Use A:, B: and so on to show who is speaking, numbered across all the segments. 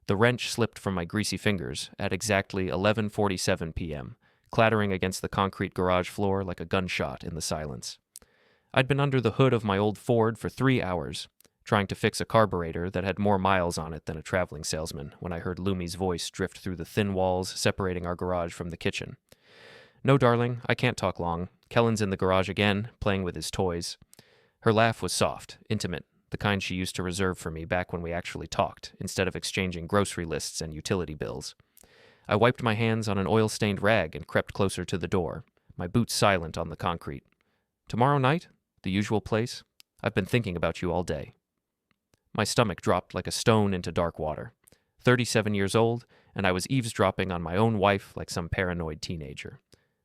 A: The wrench slipped from my greasy fingers at exactly 11:47 p.m., clattering against the concrete garage floor like a gunshot in the silence. I'd been under the hood of my old Ford for 3 hours, trying to fix a carburetor that had more miles on it than a traveling salesman, when I heard Lumi's voice drift through the thin walls separating our garage from the kitchen. "No, darling, I can't talk long. Kellen's in the garage again, playing with his toys." Her laugh was soft, intimate, the kind she used to reserve for me back when we actually talked, instead of exchanging grocery lists and utility bills. I wiped my hands on an oil-stained rag and crept closer to the door, my boots silent on the concrete. "Tomorrow night? The usual place? I've been thinking about you all day." My stomach dropped like a stone into dark water. 37 years old, and I was eavesdropping on my own wife like some paranoid teenager.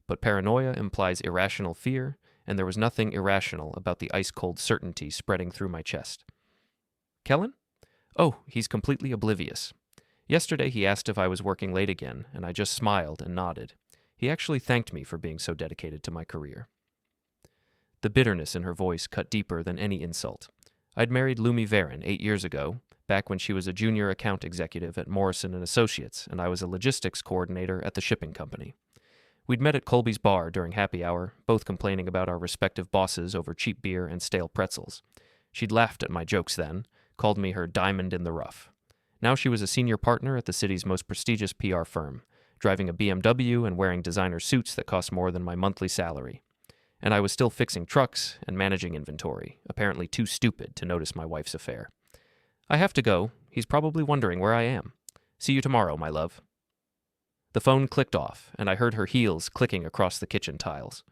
A: But paranoia implies irrational fear, and there was nothing irrational about the ice-cold certainty spreading through my chest. "Kellen? Oh, he's completely oblivious. Yesterday he asked if I was working late again, and I just smiled and nodded. He actually thanked me for being so dedicated to my career." The bitterness in her voice cut deeper than any insult. I'd married Lumi Varon 8 years ago, back when she was a junior account executive at Morrison & Associates, and I was a logistics coordinator at the shipping company. We'd met at Colby's bar during happy hour, both complaining about our respective bosses over cheap beer and stale pretzels. She'd laughed at my jokes then, called me her diamond in the rough. Now she was a senior partner at the city's most prestigious PR firm, driving a BMW and wearing designer suits that cost more than my monthly salary. And I was still fixing trucks and managing inventory, apparently too stupid to notice my wife's affair. "I have to go. He's probably wondering where I am. See you tomorrow, my love." The phone clicked off, and I heard her heels clicking across the kitchen tiles.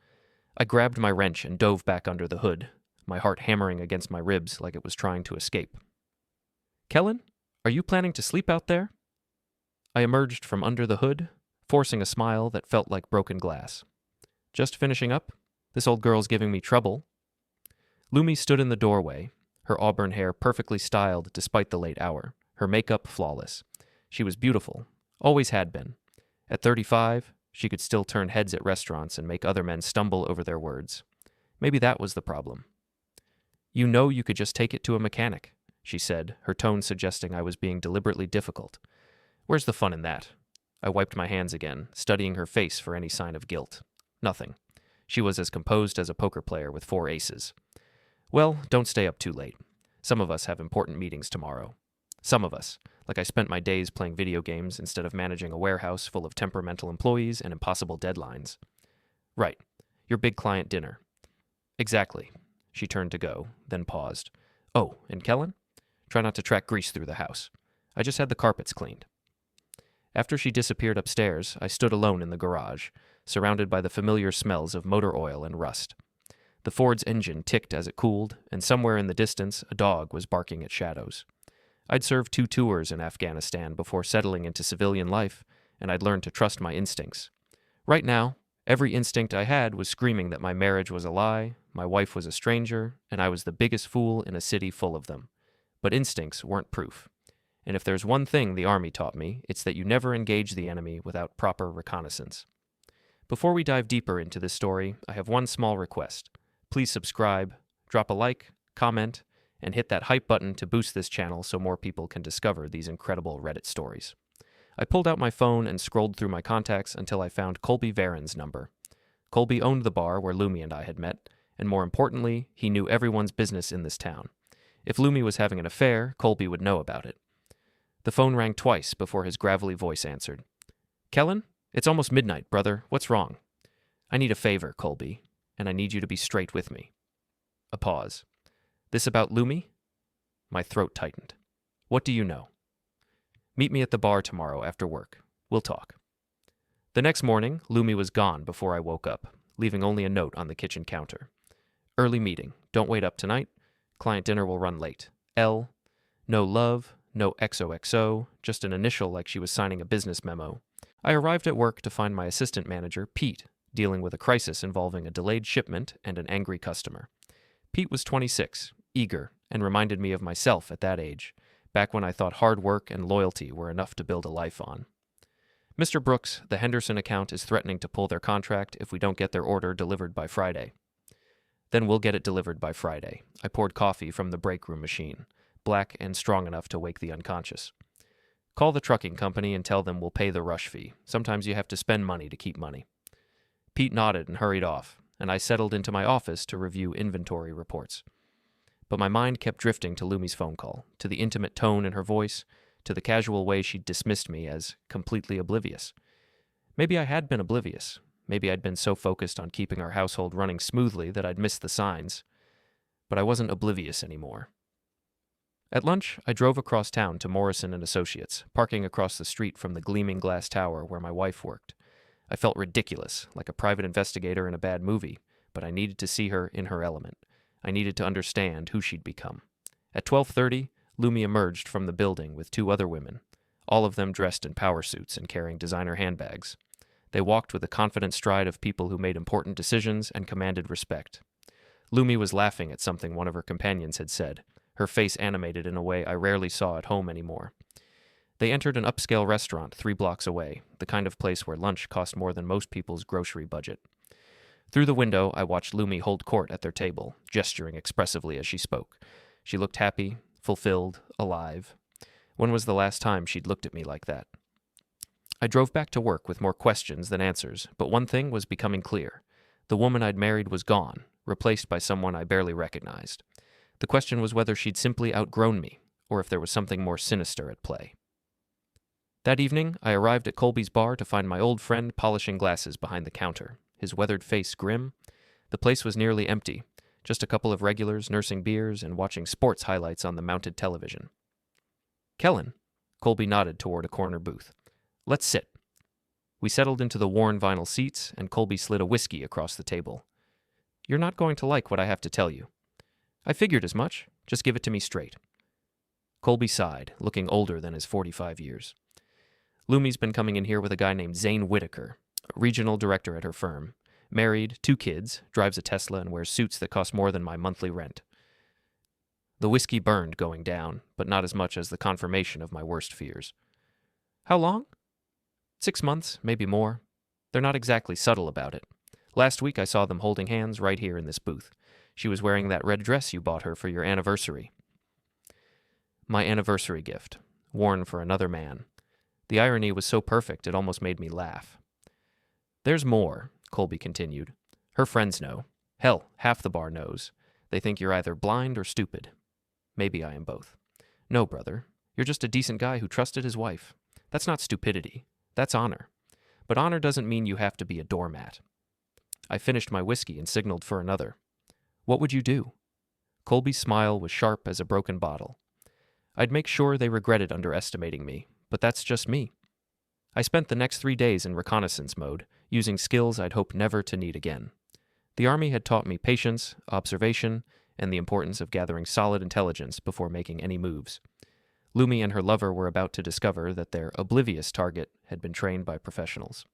A: I grabbed my wrench and dove back under the hood, my heart hammering against my ribs like it was trying to escape. "Kellen, are you planning to sleep out there?" I emerged from under the hood, forcing a smile that felt like broken glass. "Just finishing up? This old girl's giving me trouble." Lumi stood in the doorway, her auburn hair perfectly styled despite the late hour, her makeup flawless. She was beautiful, always had been. At 35, she could still turn heads at restaurants and make other men stumble over their words. Maybe that was the problem. "You know you could just take it to a mechanic," she said, her tone suggesting I was being deliberately difficult. "Where's the fun in that?" I wiped my hands again, studying her face for any sign of guilt. Nothing. She was as composed as a poker player with 4 aces. "Well, don't stay up too late. Some of us have important meetings tomorrow. Some of us, like I spent my days playing video games instead of managing a warehouse full of temperamental employees and impossible deadlines." "Right. Your big client dinner." "Exactly." She turned to go, then paused. "Oh, and Kellen? Try not to track grease through the house. I just had the carpets cleaned." After she disappeared upstairs, I stood alone in the garage, surrounded by the familiar smells of motor oil and rust. The Ford's engine ticked as it cooled, and somewhere in the distance a dog was barking at shadows. I'd served 2 tours in Afghanistan before settling into civilian life, and I'd learned to trust my instincts. Right now, every instinct I had was screaming that my marriage was a lie, my wife was a stranger, and I was the biggest fool in a city full of them. But instincts weren't proof. And if there's one thing the Army taught me, it's that you never engage the enemy without proper reconnaissance. Before we dive deeper into this story, I have one small request. Please subscribe, drop a like, comment, and hit that hype button to boost this channel so more people can discover these incredible Reddit stories. I pulled out my phone and scrolled through my contacts until I found Colby Varon's number. Colby owned the bar where Lumi and I had met, and more importantly, he knew everyone's business in this town. If Lumi was having an affair, Colby would know about it. The phone rang twice before his gravelly voice answered. "Kellen? It's almost midnight, brother. What's wrong?" "I need a favor, Colby, and I need you to be straight with me." A pause. "This about Lumi?" My throat tightened. "What do you know?" "Meet me at the bar tomorrow after work. We'll talk." The next morning, Lumi was gone before I woke up, leaving only a note on the kitchen counter. "Early meeting. Don't wait up tonight. Client dinner will run late. L. No love, no XOXO, just an initial like she was signing a business memo." I arrived at work to find my assistant manager, Pete, dealing with a crisis involving a delayed shipment and an angry customer. Pete was 26, eager, and reminded me of myself at that age, back when I thought hard work and loyalty were enough to build a life on. "Mr. Brooks, the Henderson account is threatening to pull their contract if we don't get their order delivered by Friday." "Then we'll get it delivered by Friday." I poured coffee from the break room machine, black and strong enough to wake the unconscious. Call the trucking company and tell them we'll pay the rush fee. Sometimes you have to spend money to keep money. Pete nodded and hurried off, and I settled into my office to review inventory reports. But my mind kept drifting to Lumi's phone call, to the intimate tone in her voice, to the casual way she dismissed me as completely oblivious. Maybe I had been oblivious. Maybe I'd been so focused on keeping our household running smoothly that I'd missed the signs. But I wasn't oblivious anymore. At lunch, I drove across town to Morrison & Associates, parking across the street from the gleaming glass tower where my wife worked. I felt ridiculous, like a private investigator in a bad movie, but I needed to see her in her element. I needed to understand who she'd become. At 12:30, Lumi emerged from the building with two other women, all of them dressed in power suits and carrying designer handbags. They walked with the confident stride of people who made important decisions and commanded respect. Lumi was laughing at something one of her companions had said, her face animated in a way I rarely saw at home anymore. They entered an upscale restaurant 3 blocks away, the kind of place where lunch cost more than most people's grocery budget. Through the window, I watched Lumi hold court at their table, gesturing expressively as she spoke. She looked happy, fulfilled, alive. When was the last time she'd looked at me like that? I drove back to work with more questions than answers, but one thing was becoming clear. The woman I'd married was gone, replaced by someone I barely recognized. The question was whether she'd simply outgrown me, or if there was something more sinister at play. That evening, I arrived at Colby's bar to find my old friend polishing glasses behind the counter, his weathered face grim. The place was nearly empty, just a couple of regulars nursing beers and watching sports highlights on the mounted television. "Kellen," Colby nodded toward a corner booth. "Let's sit." We settled into the worn vinyl seats, and Colby slid a whiskey across the table. "You're not going to like what I have to tell you." "I figured as much. Just give it to me straight." Colby sighed, looking older than his 45 years. "Lumi's been coming in here with a guy named Zane Whitaker, regional director at her firm. Married, 2 kids, drives a Tesla, and wears suits that cost more than my monthly rent." The whiskey burned going down, but not as much as the confirmation of my worst fears. "How long?" 6 months, maybe more. They're not exactly subtle about it. Last week I saw them holding hands right here in this booth. She was wearing that red dress you bought her for your anniversary." My anniversary gift, worn for another man. The irony was so perfect it almost made me laugh. "There's more," Colby continued. "Her friends know. Hell, half the bar knows. They think you're either blind or stupid. Maybe I am both. No, brother. You're just a decent guy who trusted his wife. That's not stupidity. That's honor. But honor doesn't mean you have to be a doormat." I finished my whiskey and signaled for another. "What would you do?" Colby's smile was sharp as a broken bottle. "I'd make sure they regretted underestimating me, but that's just me. I spent the next 3 days in reconnaissance mode, using skills I'd hoped never to need again. The Army had taught me patience, observation, and the importance of gathering solid intelligence before making any moves. Lumi and her lover were about to discover that their oblivious target had been trained by professionals.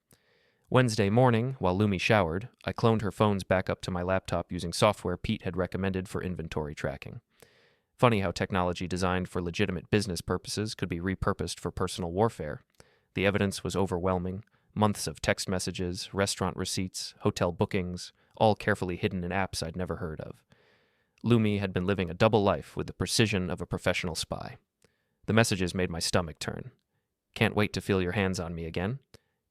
A: Wednesday morning, while Lumi showered, I cloned her phone's backup to my laptop using software Pete had recommended for inventory tracking. Funny how technology designed for legitimate business purposes could be repurposed for personal warfare. The evidence was overwhelming. Months of text messages, restaurant receipts, hotel bookings, all carefully hidden in apps I'd never heard of. Lumi had been living a double life with the precision of a professional spy. The messages made my stomach turn. "Can't wait to feel your hands on me again.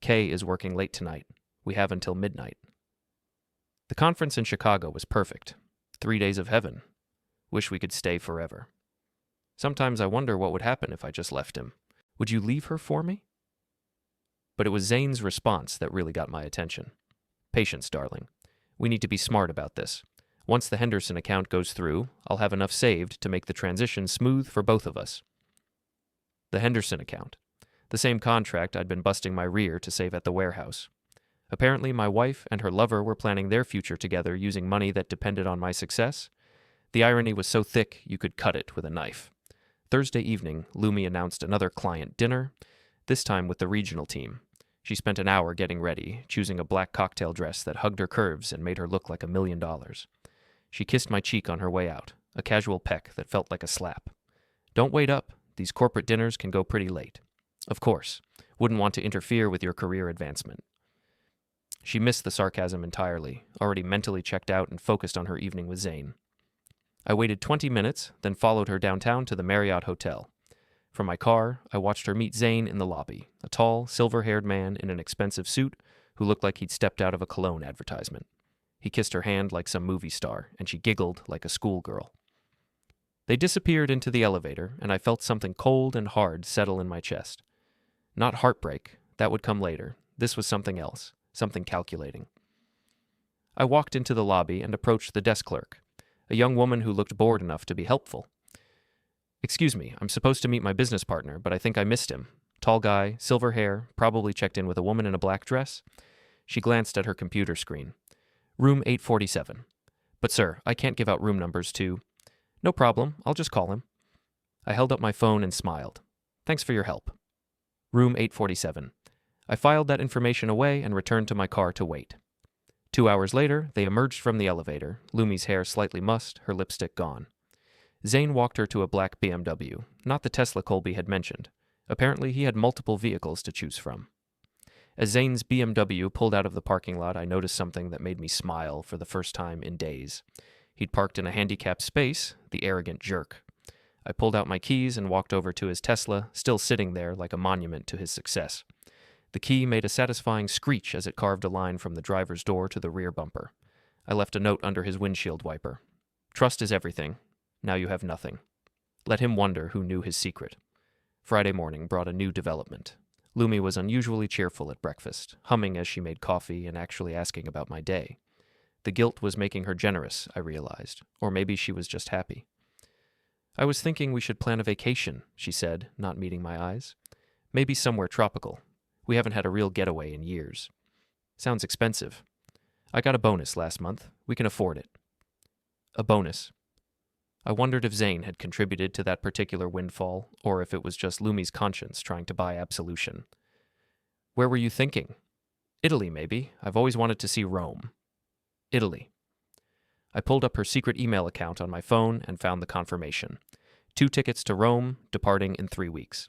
A: Kay is working late tonight. We have until midnight." The conference in Chicago was perfect. 3 days of heaven. Wish we could stay forever. Sometimes I wonder what would happen if I just left him. Would you leave her for me? But it was Zane's response that really got my attention. "Patience, darling. We need to be smart about this. Once the Henderson account goes through, I'll have enough saved to make the transition smooth for both of us." The Henderson account. The same contract I'd been busting my rear to save at the warehouse. Apparently, my wife and her lover were planning their future together using money that depended on my success. The irony was so thick you could cut it with a knife. Thursday evening, Lumi announced another client dinner, this time with the regional team. She spent an hour getting ready, choosing a black cocktail dress that hugged her curves and made her look like $1 million. She kissed my cheek on her way out, a casual peck that felt like a slap. "Don't wait up. These corporate dinners can go pretty late." "Of course. Wouldn't want to interfere with your career advancement." She missed the sarcasm entirely, already mentally checked out and focused on her evening with Zane. I waited 20 minutes, then followed her downtown to the Marriott Hotel. From my car, I watched her meet Zane in the lobby, a tall, silver-haired man in an expensive suit who looked like he'd stepped out of a cologne advertisement. He kissed her hand like some movie star, and she giggled like a schoolgirl. They disappeared into the elevator, and I felt something cold and hard settle in my chest. Not heartbreak, that would come later. This was something else, something calculating. I walked into the lobby and approached the desk clerk, a young woman who looked bored enough to be helpful. "Excuse me, I'm supposed to meet my business partner, but I think I missed him. Tall guy, silver hair, probably checked in with a woman in a black dress." She glanced at her computer screen. "Room 847. But sir, I can't give out room numbers to—" "No problem, I'll just call him." I held up my phone and smiled. "Thanks for your help." Room 847. I filed that information away and returned to my car to wait. 2 hours later, they emerged from the elevator, Lumi's hair slightly mussed, her lipstick gone. Zane walked her to a black BMW, not the Tesla Colby had mentioned. Apparently, he had multiple vehicles to choose from. As Zane's BMW pulled out of the parking lot, I noticed something that made me smile for the first time in days. He'd parked in a handicapped space, the arrogant jerk. I pulled out my keys and walked over to his Tesla, still sitting there like a monument to his success. The key made a satisfying screech as it carved a line from the driver's door to the rear bumper. I left a note under his windshield wiper. "Trust is everything. Now you have nothing." Let him wonder who knew his secret. Friday morning brought a new development. Lumi was unusually cheerful at breakfast, humming as she made coffee and actually asking about my day. The guilt was making her generous, I realized, or maybe she was just happy. "I was thinking we should plan a vacation," she said, not meeting my eyes. "Maybe somewhere tropical. We haven't had a real getaway in years." "Sounds expensive." "I got a bonus last month. We can afford it." A bonus. I wondered if Zane had contributed to that particular windfall, or if it was just Lumi's conscience trying to buy absolution. "Where were you thinking?" "Italy, maybe. I've always wanted to see Rome." "Italy." I pulled up her secret email account on my phone and found the confirmation. 2 tickets to Rome, departing in 3 weeks.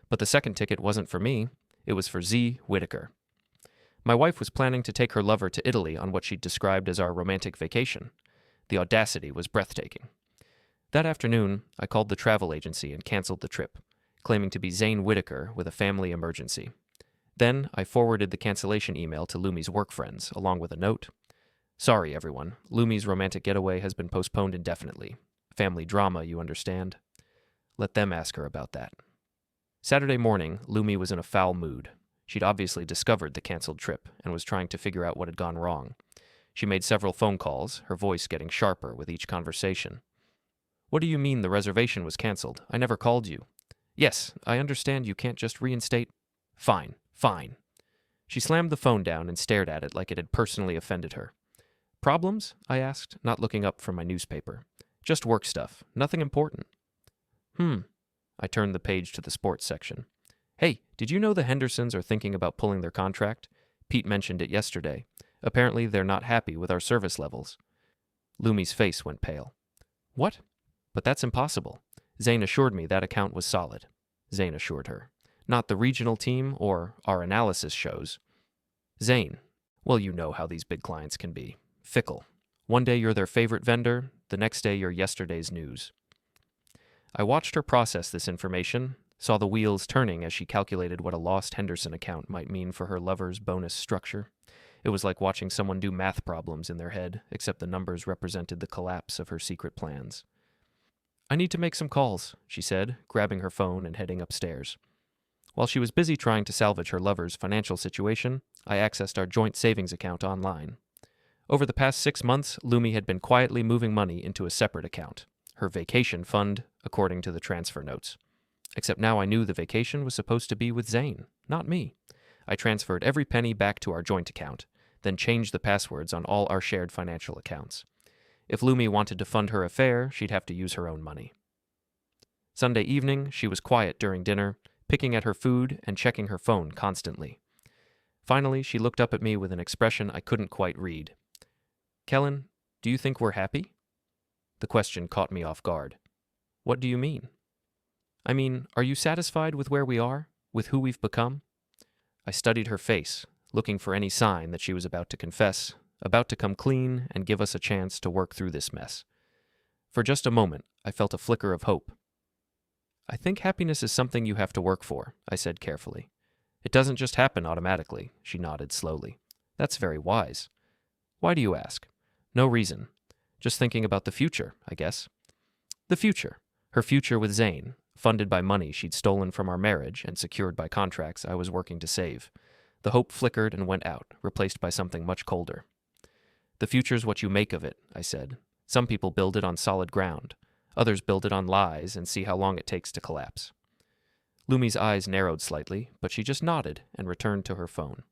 A: But the second ticket wasn't for me. It was for Z. Whitaker. My wife was planning to take her lover to Italy on what she described as our romantic vacation. The audacity was breathtaking. That afternoon, I called the travel agency and canceled the trip, claiming to be Zane Whitaker with a family emergency. Then, I forwarded the cancellation email to Lumi's work friends, along with a note. "Sorry, everyone. Lumi's romantic getaway has been postponed indefinitely. Family drama, you understand. Let them ask her about that." Saturday morning, Lumi was in a foul mood. She'd obviously discovered the canceled trip and was trying to figure out what had gone wrong. She made several phone calls, her voice getting sharper with each conversation. "What do you mean the reservation was canceled? I never called you." "Yes, I understand you can't just reinstate—" "Fine, fine." She slammed the phone down and stared at it like it had personally offended her. "Problems?" I asked, not looking up from my newspaper. "Just work stuff. Nothing important." I turned the page to the sports section. "Hey, did you know the Hendersons are thinking about pulling their contract? Pete mentioned it yesterday. Apparently they're not happy with our service levels." Lumi's face went pale. "What? But that's impossible. Zane assured me that account was solid." Zane assured her. "Not the regional team or our analysis shows." "Zane. Well, you know how these big clients can be. Fickle. One day you're their favorite vendor, the next day you're yesterday's news." I watched her process this information, saw the wheels turning as she calculated what a lost Henderson account might mean for her lover's bonus structure. It was like watching someone do math problems in their head, except the numbers represented the collapse of her secret plans. "I need to make some calls," she said, grabbing her phone and heading upstairs. While she was busy trying to salvage her lover's financial situation, I accessed our joint savings account online. Over the past 6 months, Lumi had been quietly moving money into a separate account, her vacation fund, according to the transfer notes. Except now I knew the vacation was supposed to be with Zane, not me. I transferred every penny back to our joint account, then changed the passwords on all our shared financial accounts. If Lumi wanted to fund her affair, she'd have to use her own money. Sunday evening, she was quiet during dinner, picking at her food and checking her phone constantly. Finally, she looked up at me with an expression I couldn't quite read. "Kellen, do you think we're happy?" The question caught me off guard. "What do you mean?" "I mean, are you satisfied with where we are, with who we've become?" I studied her face, looking for any sign that she was about to confess, about to come clean and give us a chance to work through this mess. For just a moment, I felt a flicker of hope. I think happiness is something you have to work for, I said carefully. It doesn't just happen automatically, she nodded slowly. That's very wise. Why do you ask? No reason. Just thinking about the future, I guess. The future. Her future with Zane, funded by money she'd stolen from our marriage and secured by contracts I was working to save. The hope flickered and went out, replaced by something much colder. The future's what you make of it, I said. Some people build it on solid ground. Others build it on lies and see how long it takes to collapse. Lumi's eyes narrowed slightly, but she just nodded and returned to her phone.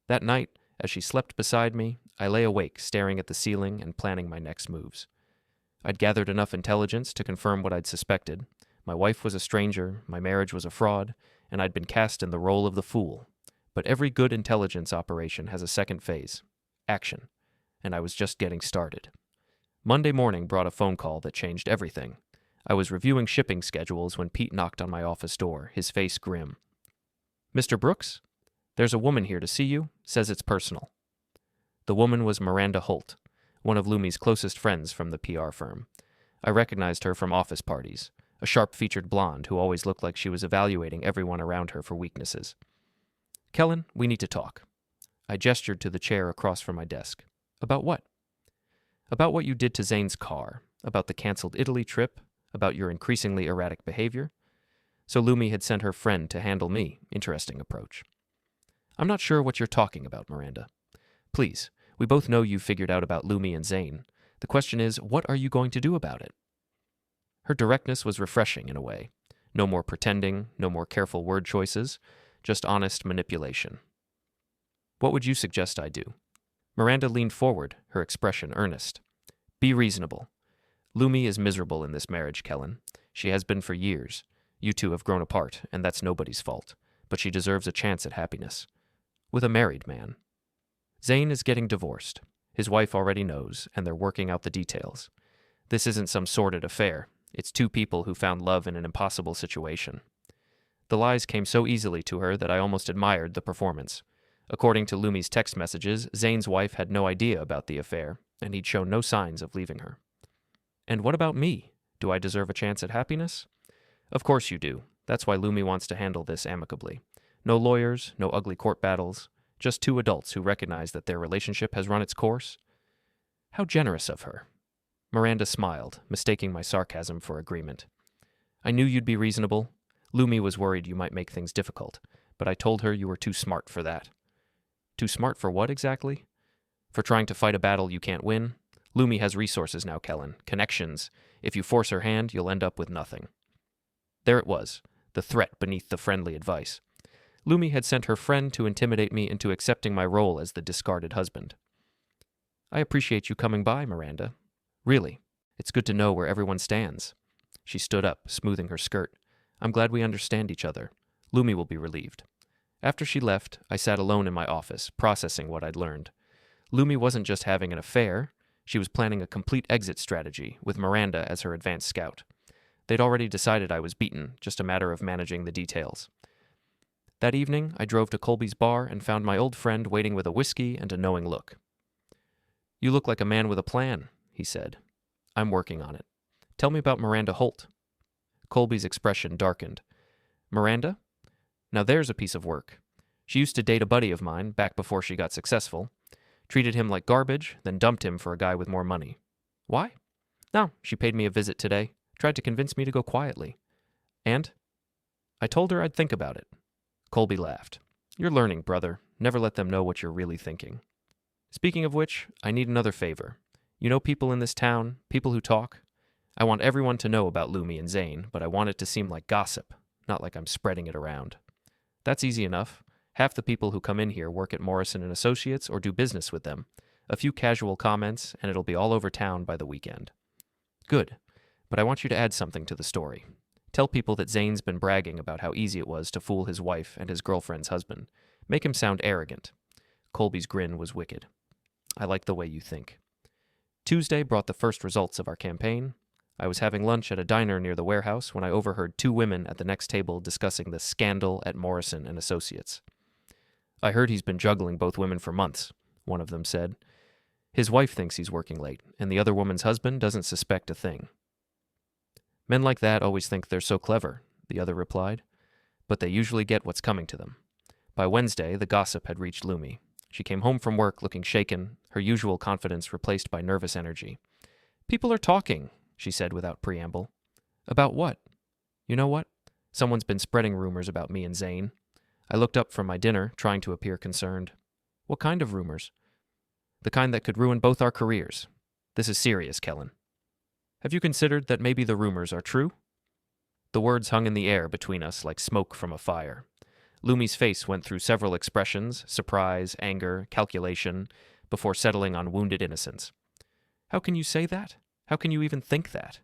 A: That night, as she slept beside me, I lay awake staring at the ceiling and planning my next moves. I'd gathered enough intelligence to confirm what I'd suspected. My wife was a stranger, my marriage was a fraud, and I'd been cast in the role of the fool. But every good intelligence operation has a second phase, action, and I was just getting started. Monday morning brought a phone call that changed everything. I was reviewing shipping schedules when Pete knocked on my office door, his face grim. Mr. Brooks? There's a woman here to see you, says it's personal. The woman was Miranda Holt, one of Lumi's closest friends from the PR firm. I recognized her from office parties, a sharp-featured blonde who always looked like she was evaluating everyone around her for weaknesses. Kellen, we need to talk. I gestured to the chair across from my desk. About what? About what you did to Zane's car, about the canceled Italy trip, about your increasingly erratic behavior. So Lumi had sent her friend to handle me. Interesting approach. I'm not sure what you're talking about, Miranda. Please, we both know you've figured out about Lumi and Zane. The question is, what are you going to do about it? Her directness was refreshing in a way. No more pretending, no more careful word choices, just honest manipulation. What would you suggest I do? Miranda leaned forward, her expression earnest. Be reasonable. Lumi is miserable in this marriage, Kellen. She has been for years. You two have grown apart, and that's nobody's fault. But she deserves a chance at happiness. With a married man. Zane is getting divorced. His wife already knows, and they're working out the details. This isn't some sordid affair. It's two people who found love in an impossible situation. The lies came so easily to her that I almost admired the performance. According to Lumi's text messages, Zane's wife had no idea about the affair, and he'd shown no signs of leaving her. And what about me? Do I deserve a chance at happiness? Of course you do. That's why Lumi wants to handle this amicably. No lawyers, no ugly court battles, just two adults who recognize that their relationship has run its course. How generous of her. Miranda smiled, mistaking my sarcasm for agreement. I knew you'd be reasonable. Lumi was worried you might make things difficult, but I told her you were too smart for that. Too smart for what exactly? For trying to fight a battle you can't win? Lumi has resources now, Kellen. Connections. If you force her hand, you'll end up with nothing. There it was, the threat beneath the friendly advice. Lumi had sent her friend to intimidate me into accepting my role as the discarded husband. I appreciate you coming by, Miranda. Really, it's good to know where everyone stands. She stood up, smoothing her skirt. I'm glad we understand each other. Lumi will be relieved. After she left, I sat alone in my office, processing what I'd learned. Lumi wasn't just having an affair. She was planning a complete exit strategy, with Miranda as her advanced scout. They'd already decided I was beaten, just a matter of managing the details. That evening, I drove to Colby's bar and found my old friend waiting with a whiskey and a knowing look. You look like a man with a plan, he said. I'm working on it. Tell me about Miranda Holt. Colby's expression darkened. Miranda? Now there's a piece of work. She used to date a buddy of mine back before she got successful. Treated him like garbage, then dumped him for a guy with more money. Why? No, she paid me a visit today. Tried to convince me to go quietly. And? I told her I'd think about it. Colby laughed. You're learning, brother. Never let them know what you're really thinking. Speaking of which, I need another favor. You know people in this town, people who talk? I want everyone to know about Lumi and Zane, but I want it to seem like gossip, not like I'm spreading it around. That's easy enough. Half the people who come in here work at Morrison & Associates or do business with them. A few casual comments, and it'll be all over town by the weekend. Good. But I want you to add something to the story. Tell people that Zane's been bragging about how easy it was to fool his wife and his girlfriend's husband. Make him sound arrogant. Colby's grin was wicked. I like the way you think. Tuesday brought the first results of our campaign. I was having lunch at a diner near the warehouse when I overheard two women at the next table discussing the scandal at Morrison & Associates. I heard he's been juggling both women for months, one of them said. His wife thinks he's working late, and the other woman's husband doesn't suspect a thing. Men like that always think they're so clever, the other replied. But they usually get what's coming to them. By Wednesday, the gossip had reached Lumi. She came home from work looking shaken, her usual confidence replaced by nervous energy. "People are talking," she said without preamble. "About what?" "You know what? Someone's been spreading rumors about me and Zane." I looked up from my dinner, trying to appear concerned. "What kind of rumors?" "The kind that could ruin both our careers. This is serious, Kellen." "Have you considered that maybe the rumors are true?" The words hung in the air between us like smoke from a fire. Lumi's face went through several expressions, surprise, anger, calculation, before settling on wounded innocence. "How can you say that? How can you even think that?"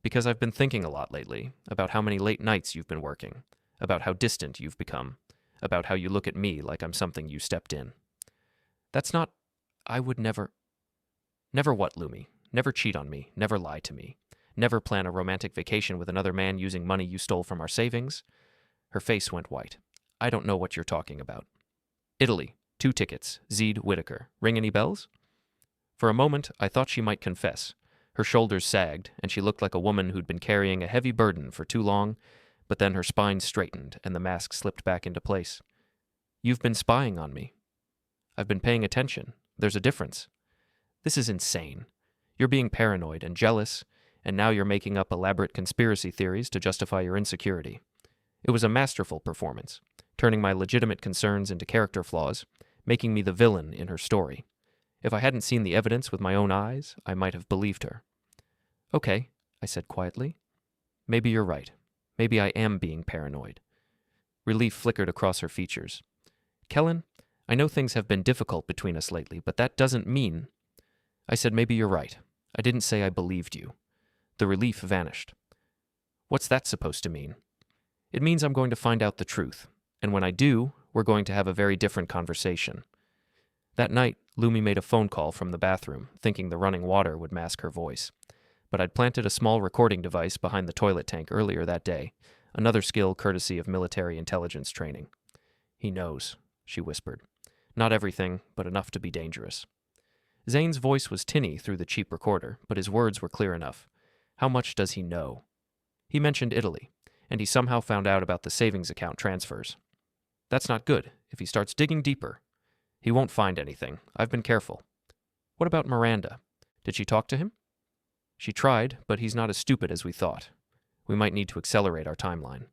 A: "Because I've been thinking a lot lately, about how many late nights you've been working, about how distant you've become, about how you look at me like I'm something you stepped in." "That's not... I would never..." "Never what, Lumi? Never cheat on me, never lie to me, never plan a romantic vacation with another man using money you stole from our savings?" Her face went white. "I don't know what you're talking about." "Italy, 2 tickets, Zede Whitaker. Ring any bells?" For a moment, I thought she might confess. Her shoulders sagged, and she looked like a woman who'd been carrying a heavy burden for too long, but then her spine straightened and the mask slipped back into place. "You've been spying on me." "I've been paying attention. There's a difference." "This is insane. You're being paranoid and jealous, and now you're making up elaborate conspiracy theories to justify your insecurity. It was a masterful performance, turning my legitimate concerns into character flaws, making me the villain in her story. If I hadn't seen the evidence with my own eyes, I might have believed her." "Okay," I said quietly. "Maybe you're right. Maybe I am being paranoid." Relief flickered across her features. "Kellen, I know things have been difficult between us lately, but that doesn't mean..." I said, "Maybe you're right. I didn't say I believed you." The relief vanished. "What's that supposed to mean?" "It means I'm going to find out the truth, and when I do, we're going to have a very different conversation." That night, Lumi made a phone call from the bathroom, thinking the running water would mask her voice. But I'd planted a small recording device behind the toilet tank earlier that day, another skill courtesy of military intelligence training. "He knows," she whispered. "Not everything, but enough to be dangerous." Zane's voice was tinny through the cheap recorder, but his words were clear enough. How much does he know? He mentioned Italy, and he somehow found out about the savings account transfers. That's not good. If he starts digging deeper, he won't find anything. I've been careful. What about Miranda? Did she talk to him? She tried, but he's not as stupid as we thought. We might need to accelerate our timeline.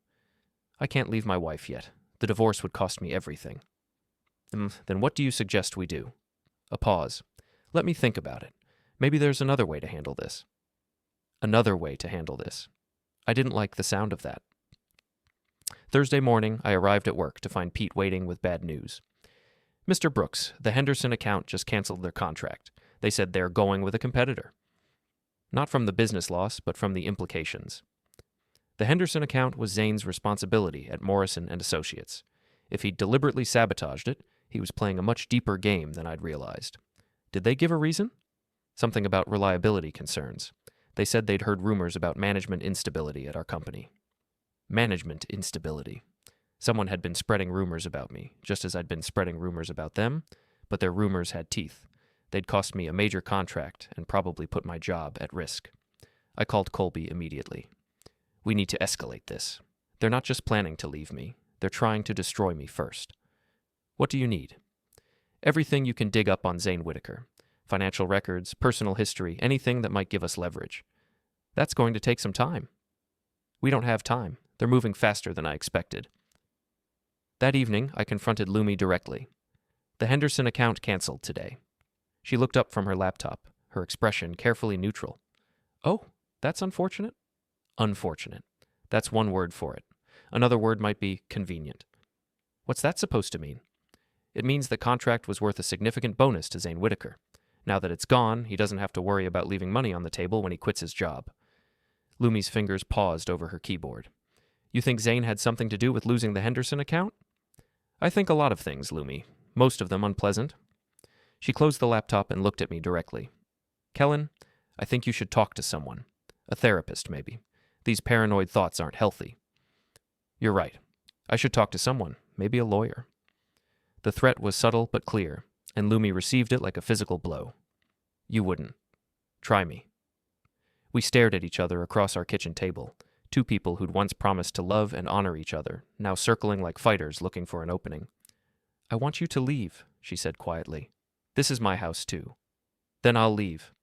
A: I can't leave my wife yet. The divorce would cost me everything. Then what do you suggest we do? A pause. Let me think about it. Maybe there's another way to handle this. Another way to handle this. I didn't like the sound of that. Thursday morning, I arrived at work to find Pete waiting with bad news. "Mr. Brooks, the Henderson account just canceled their contract. They said they're going with a competitor." Not from the business loss, but from the implications. The Henderson account was Zane's responsibility at Morrison and Associates. If he'd deliberately sabotaged it, he was playing a much deeper game than I'd realized. Did they give a reason? Something about reliability concerns. They said they'd heard rumors about management instability at our company. Management instability. Someone had been spreading rumors about me, just as I'd been spreading rumors about them, but their rumors had teeth. They'd cost me a major contract and probably put my job at risk. I called Colby immediately. "We need to escalate this. They're not just planning to leave me. They're trying to destroy me first." "What do you need?" "Everything you can dig up on Zane Whitaker. Financial records, personal history, anything that might give us leverage." "That's going to take some time." "We don't have time. They're moving faster than I expected." That evening, I confronted Lumi directly. "The Henderson account canceled today." She looked up from her laptop, her expression carefully neutral. "Oh, that's unfortunate?" "Unfortunate. That's one word for it. Another word might be convenient." "What's that supposed to mean?" "It means the contract was worth a significant bonus to Zane Whitaker. Now that it's gone, he doesn't have to worry about leaving money on the table when he quits his job." Lumi's fingers paused over her keyboard. "You think Zane had something to do with losing the Henderson account?" "I think a lot of things, Lumi. Most of them unpleasant." She closed the laptop and looked at me directly. "Kellen, I think you should talk to someone. A therapist, maybe. These paranoid thoughts aren't healthy." "You're right. I should talk to someone, maybe a lawyer." The threat was subtle but clear, and Lumi received it like a physical blow. "You wouldn't. Try me." We stared at each other across our kitchen table, Two people who'd once promised to love and honor each other, now circling like fighters looking for an opening. "I want you to leave," she said quietly. "This is my house, too." "Then I'll leave."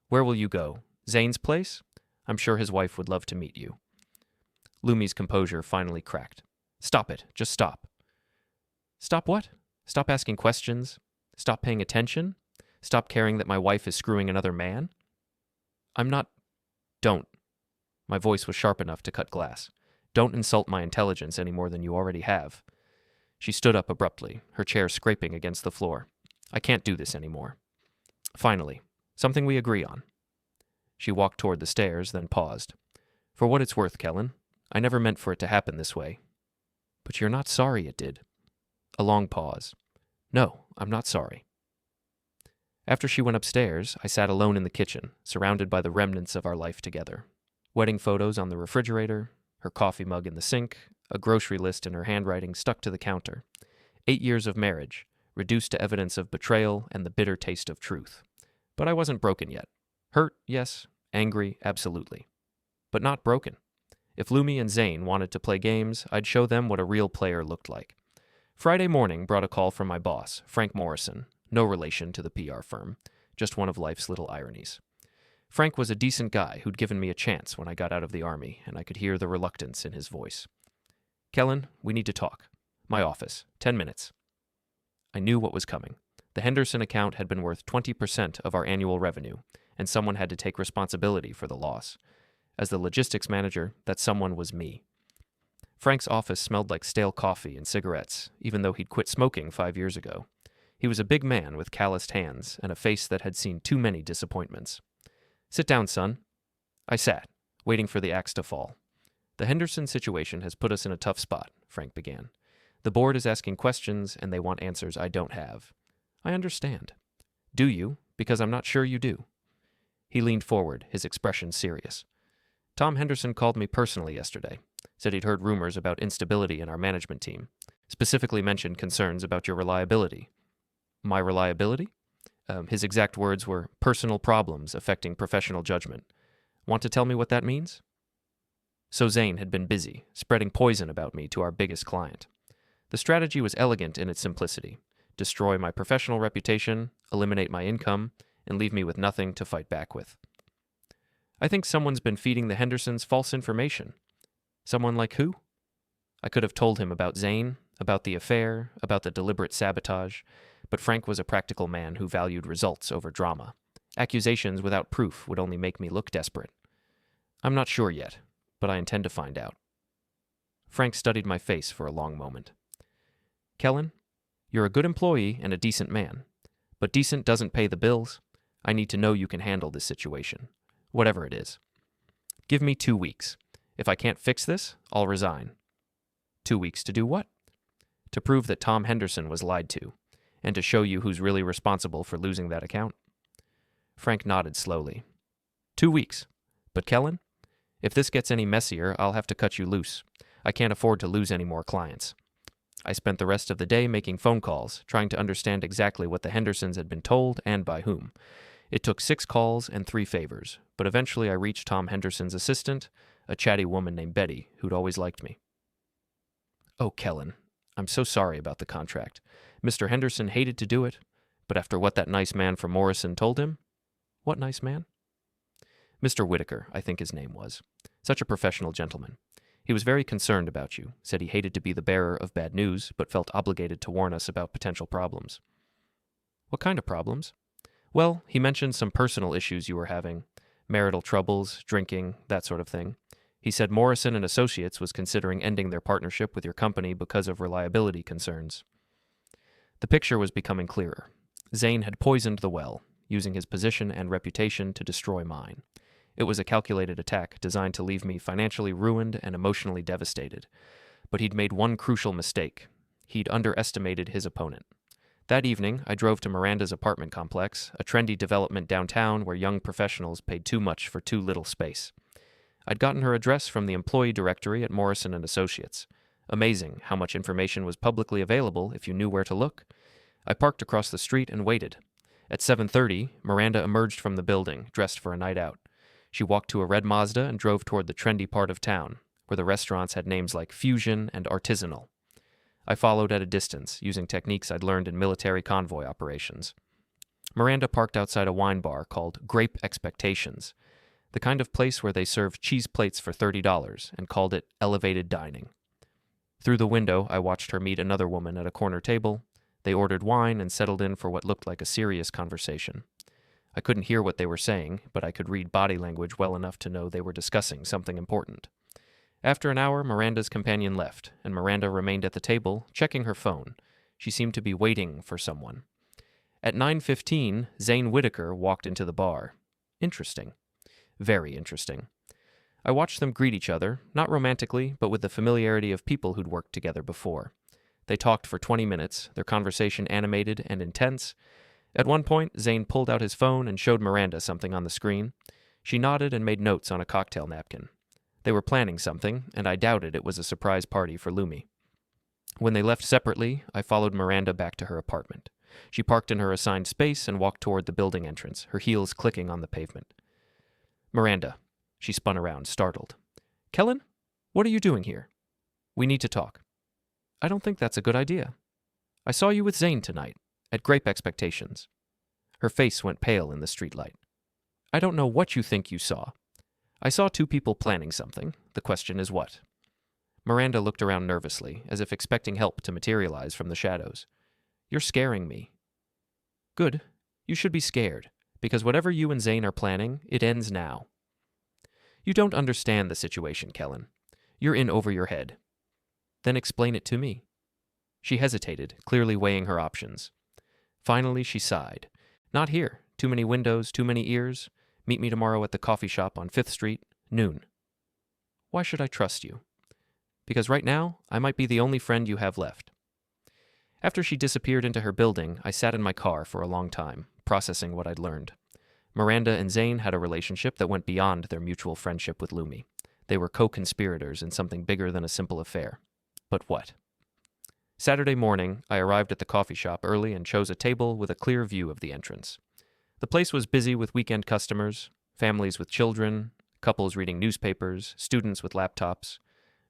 A: "Where will you go? Zane's place? I'm sure his wife would love to meet you." Lumi's composure finally cracked. "Stop it. Just stop." "Stop what? Stop asking questions? Stop paying attention? Stop caring that my wife is screwing another man?" "I'm not—" "Don't." My voice was sharp enough to cut glass. "Don't insult my intelligence any more than you already have." She stood up abruptly, her chair scraping against the floor. "I can't do this anymore." "Finally, something we agree on." She walked toward the stairs, then paused. "For what it's worth, Kellen, I never meant for it to happen this way." "But you're not sorry it did." A long pause. "No, I'm not sorry." After she went upstairs, I sat alone in the kitchen, surrounded by the remnants of our life together. Wedding photos on the refrigerator, her coffee mug in the sink, a grocery list in her handwriting stuck to the counter. 8 years of marriage, reduced to evidence of betrayal and the bitter taste of truth. But I wasn't broken yet. Hurt, yes. Angry, absolutely. But not broken. If Lumi and Zane wanted to play games, I'd show them what a real player looked like. Friday morning brought a call from my boss, Frank Morrison, no relation to the PR firm, just one of life's little ironies. Frank was a decent guy who'd given me a chance when I got out of the Army, and I could hear the reluctance in his voice. "Kellen, we need to talk. My office. 10 minutes. I knew what was coming. The Henderson account had been worth 20% of our annual revenue, and someone had to take responsibility for the loss. As the logistics manager, that someone was me. Frank's office smelled like stale coffee and cigarettes, even though he'd quit smoking 5 years ago. He was a big man with calloused hands and a face that had seen too many disappointments. "Sit down, son." I sat, waiting for the axe to fall. "The Henderson situation has put us in a tough spot," Frank began. "The board is asking questions, and they want answers I don't have." "I understand." "Do you? Because I'm not sure you do." He leaned forward, his expression serious. "Tom Henderson called me personally yesterday. Said he'd heard rumors about instability in our management team. Specifically mentioned concerns about your reliability." "My reliability?" His exact words were, "personal problems affecting professional judgment." "Want to tell me what that means?" So Zane had been busy, spreading poison about me to our biggest client. The strategy was elegant in its simplicity. Destroy my professional reputation, eliminate my income, and leave me with nothing to fight back with. "I think someone's been feeding the Hendersons false information." "Someone like who?" I could have told him about Zane, about the affair, about the deliberate sabotage, but Frank was a practical man who valued results over drama. Accusations without proof would only make me look desperate. "I'm not sure yet, but I intend to find out." Frank studied my face for a long moment. "Kellen, you're a good employee and a decent man, but decent doesn't pay the bills. I need to know you can handle this situation, whatever it is. Give me 2 weeks. If I can't fix this, I'll resign." 2 weeks to do what? "To prove that Tom Henderson was lied to, and to show you who's really responsible for losing that account." Frank nodded slowly. 2 weeks. But Kellen, if this gets any messier, I'll have to cut you loose. I can't afford to lose any more clients. I spent the rest of the day making phone calls, trying to understand exactly what the Hendersons had been told and by whom. It took 6 calls and 3 favors, but eventually I reached Tom Henderson's assistant, a chatty woman named Betty, who'd always liked me. "Oh, Kellen, I'm so sorry about the contract. Mr. Henderson hated to do it, but after what that nice man from Morrison told him—" "What nice man?" "Mr. Whitaker, I think his name was. Such a professional gentleman. He was very concerned about you, said he hated to be the bearer of bad news, but felt obligated to warn us about potential problems." "What kind of problems?" "Well, he mentioned some personal issues you were having. Marital troubles, drinking, that sort of thing. He said Morrison and Associates was considering ending their partnership with your company because of reliability concerns." The picture was becoming clearer. Zane had poisoned the well, using his position and reputation to destroy mine. It was a calculated attack designed to leave me financially ruined and emotionally devastated. But he'd made one crucial mistake. He'd underestimated his opponent. That evening, I drove to Miranda's apartment complex, a trendy development downtown where young professionals paid too much for too little space. I'd gotten her address from the employee directory at Morrison and Associates. Amazing how much information was publicly available if you knew where to look. I parked across the street and waited. At 7:30, Miranda emerged from the building, dressed for a night out. She walked to a red Mazda and drove toward the trendy part of town, where the restaurants had names like Fusion and Artisanal. I followed at a distance, using techniques I'd learned in military convoy operations. Miranda parked outside a wine bar called Grape Expectations, the kind of place where they served cheese plates for $30 and called it elevated dining. Through the window, I watched her meet another woman at a corner table. They ordered wine and settled in for what looked like a serious conversation. I couldn't hear what they were saying, but I could read body language well enough to know they were discussing something important. After an hour, Miranda's companion left, and Miranda remained at the table, checking her phone. She seemed to be waiting for someone. At 9:15, Zane Whitaker walked into the bar. Interesting. Very interesting. I watched them greet each other, not romantically, but with the familiarity of people who'd worked together before. They talked for 20 minutes, their conversation animated and intense. At one point, Zane pulled out his phone and showed Miranda something on the screen. She nodded and made notes on a cocktail napkin. They were planning something, and I doubted it was a surprise party for Lumi. When they left separately, I followed Miranda back to her apartment. She parked in her assigned space and walked toward the building entrance, her heels clicking on the pavement. Miranda. She spun around, startled. Kellen? What are you doing here? We need to talk. I don't think that's a good idea. I saw you with Zane tonight, at Grape Expectations. Her face went pale in the streetlight. I don't know what you think you saw. I saw two people planning something. The question is what? Miranda looked around nervously, as if expecting help to materialize from the shadows. You're scaring me. Good. You should be scared, because whatever you and Zane are planning, it ends now. You don't understand the situation, Kellen. You're in over your head. Then explain it to me. She hesitated, clearly weighing her options. Finally, she sighed. Not here. Too many windows, too many ears. Meet me tomorrow at the coffee shop on 5th Street, noon. Why should I trust you? Because right now, I might be the only friend you have left. After she disappeared into her building, I sat in my car for a long time, processing what I'd learned. Miranda and Zane had a relationship that went beyond their mutual friendship with Lumi. They were co-conspirators in something bigger than a simple affair. But what? Saturday morning, I arrived at the coffee shop early and chose a table with a clear view of the entrance. The place was busy with weekend customers, families with children, couples reading newspapers, students with laptops,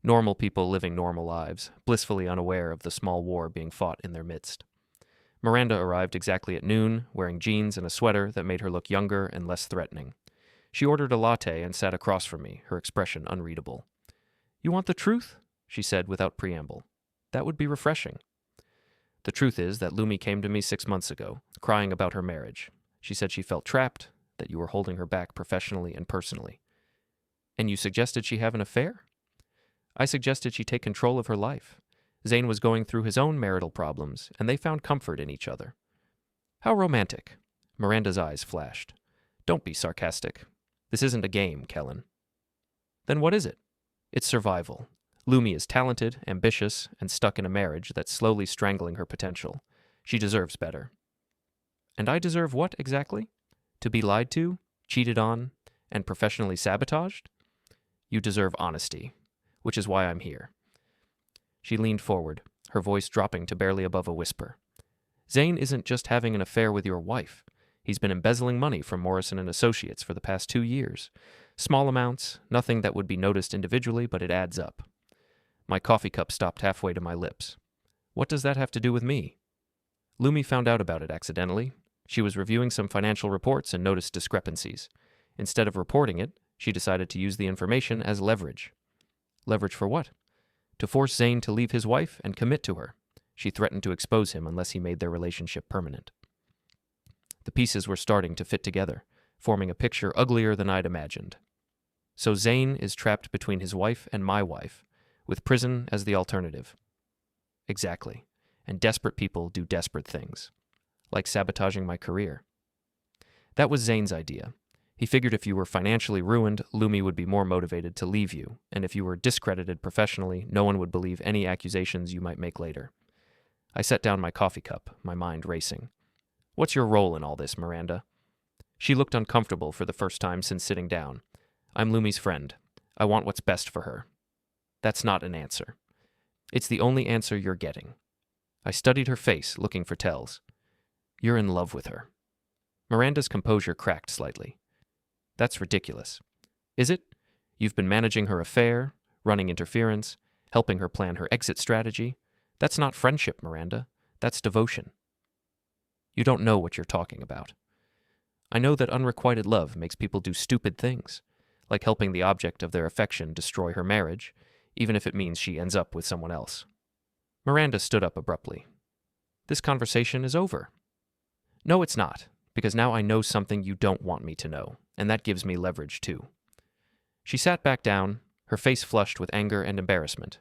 A: normal people living normal lives, blissfully unaware of the small war being fought in their midst. Miranda arrived exactly at noon, wearing jeans and a sweater that made her look younger and less threatening. She ordered a latte and sat across from me, her expression unreadable. You want the truth? She said without preamble. That would be refreshing. The truth is that Lumi came to me 6 months ago, crying about her marriage. She said she felt trapped, that you were holding her back professionally and personally. And you suggested she have an affair? I suggested she take control of her life. Zane was going through his own marital problems, and they found comfort in each other. How romantic. Miranda's eyes flashed. Don't be sarcastic. This isn't a game, Kellen. Then what is it? It's survival. Lumi is talented, ambitious, and stuck in a marriage that's slowly strangling her potential. She deserves better. And I deserve what, exactly? To be lied to, cheated on, and professionally sabotaged? You deserve honesty, which is why I'm here. She leaned forward, her voice dropping to barely above a whisper. Zane isn't just having an affair with your wife. He's been embezzling money from Morrison and Associates for the past 2 years. Small amounts, nothing that would be noticed individually, but it adds up. My coffee cup stopped halfway to my lips. What does that have to do with me? Lumi found out about it accidentally. She was reviewing some financial reports and noticed discrepancies. Instead of reporting it, she decided to use the information as leverage. Leverage for what? To force Zane to leave his wife and commit to her. She threatened to expose him unless he made their relationship permanent. The pieces were starting to fit together, forming a picture uglier than I'd imagined. So Zane is trapped between his wife and my wife, with prison as the alternative. Exactly. And desperate people do desperate things. Like sabotaging my career. That was Zane's idea. He figured if you were financially ruined, Lumi would be more motivated to leave you, and if you were discredited professionally, no one would believe any accusations you might make later. I set down my coffee cup, my mind racing. What's your role in all this, Miranda? She looked uncomfortable for the first time since sitting down. I'm Lumi's friend. I want what's best for her. That's not an answer. It's the only answer you're getting. I studied her face, looking for tells. You're in love with her. Miranda's composure cracked slightly. That's ridiculous. Is it? You've been managing her affair, running interference, helping her plan her exit strategy. That's not friendship, Miranda. That's devotion. You don't know what you're talking about. I know that unrequited love makes people do stupid things, like helping the object of their affection destroy her marriage, even if it means she ends up with someone else. Miranda stood up abruptly. This conversation is over. No, it's not, because now I know something you don't want me to know, and that gives me leverage too. She sat back down, her face flushed with anger and embarrassment.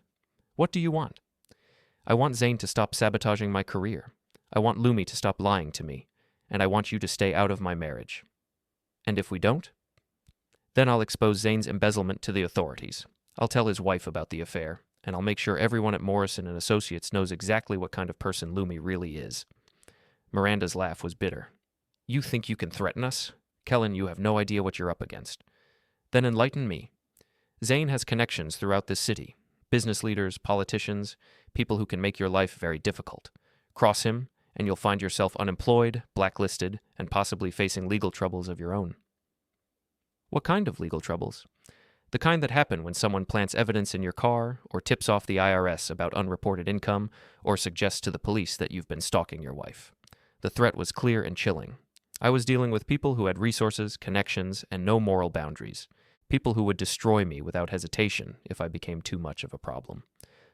A: What do you want? I want Zane to stop sabotaging my career. I want Lumi to stop lying to me, and I want you to stay out of my marriage. And if we don't? Then I'll expose Zane's embezzlement to the authorities. I'll tell his wife about the affair, and I'll make sure everyone at Morrison and Associates knows exactly what kind of person Lumi really is. Miranda's laugh was bitter. You think you can threaten us? Kellen, you have no idea what you're up against. Then enlighten me. Zane has connections throughout this city. Business leaders, politicians, people who can make your life very difficult. Cross him, and you'll find yourself unemployed, blacklisted, and possibly facing legal troubles of your own. What kind of legal troubles? The kind that happen when someone plants evidence in your car, or tips off the IRS about unreported income, or suggests to the police that you've been stalking your wife. The threat was clear and chilling. I was dealing with people who had resources, connections, and no moral boundaries. People who would destroy me without hesitation if I became too much of a problem.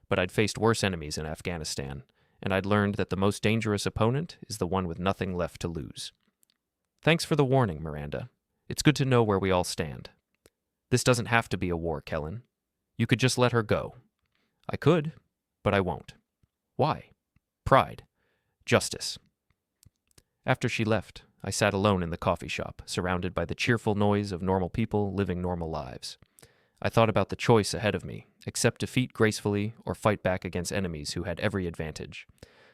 A: But I'd faced worse enemies in Afghanistan, and I'd learned that the most dangerous opponent is the one with nothing left to lose. Thanks for the warning, Miranda. It's good to know where we all stand. This doesn't have to be a war, Kellen. You could just let her go. I could, but I won't. Why? Pride. Justice. After she left, I sat alone in the coffee shop, surrounded by the cheerful noise of normal people living normal lives. I thought about the choice ahead of me, accept defeat gracefully or fight back against enemies who had every advantage.